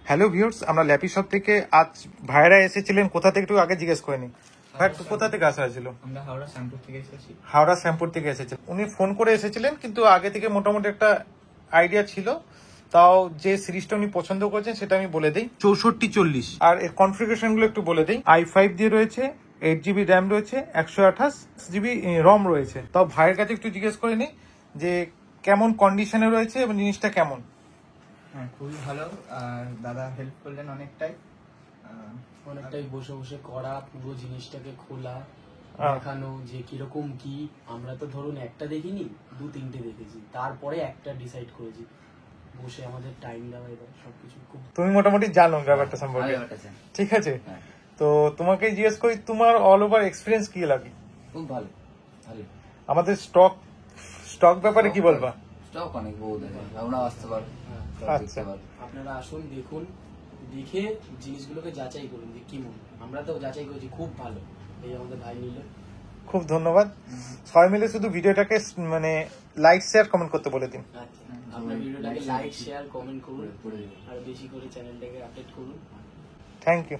Hello viewers, আমরা lappy shop থেকে আজ ভাইরা এসেছিলেন কোথা থেকে একটু আগে জিজ্ঞেস করে নি। ভাই কোথা থেকে আসা হয়েছিল? আমরা হাওড়া শ্যামপুর থেকে এসেছি। হাওড়া শ্যামপুর থেকে এসেছিলেন। উনি ফোন করে এসেছিলেন, কিন্তু আগে থেকে মোটামুটি একটা আইডিয়া ছিল। তাও যে সিরিজটা উনি পছন্দ করেছেন সেটা আমি বলে দিই, 6440। আর এর কনফিগারেশন গুলো একটু বলে দিই। i5 দিয়ে রয়েছে, 8GB র্যাম রয়েছে, 128GB রম রয়েছে। তাও ভাইয়ের কাছে একটু জিজ্ঞেস করে নিই যে কেমন কন্ডিশনে রয়েছে এবং জিনিসটা কেমন। হ্যাঁ, খুবই ভালো। আর দাদা হেল্প করলেন অনেকটাই বসে বসে করা, পুরো জিনিসটাকে খোলা, দেখানো যে কিরকম কি। আমরা তো ধরুন একটা দেখিনি, 2-3টে দেখেছি, তারপরে একটা ডিসাইড করেছি। বসে আমাদের টাইম দেওয়া এবার সবকিছু খুব। তুমি মোটামুটি জানো ব্যাপারটা সম্পর্কে, ঠিক আছে? তো তোমাকে জিজ্ঞেস করি, তোমার অল ওভার এক্সপিরিয়েন্স কি লাগে? খুব ভালো। আমাদের স্টক ব্যাপারে কি বলবা? স্টক অনেক বহুত আছে, আমরা আসতে পারো। আচ্ছা, আপনারা আসুন, দেখুন, দেখে জিনিসগুলোকে যাচাই করুন যে কেমন। আমরা তো যাচাই করেছি, খুব ভালো। এই আমাদের ভাই নিল, খুব ধন্যবাদ। সবাই মিলে শুধু ভিডিওটাকে মানে লাইক শেয়ার কমেন্ট করতে বলে দিন। আচ্ছা, আপনার ভিডিওটাকে লাইক শেয়ার কমেন্ট করুন, আর বেশি করে চ্যানেলটাকে আপডেট করুন। Thank you.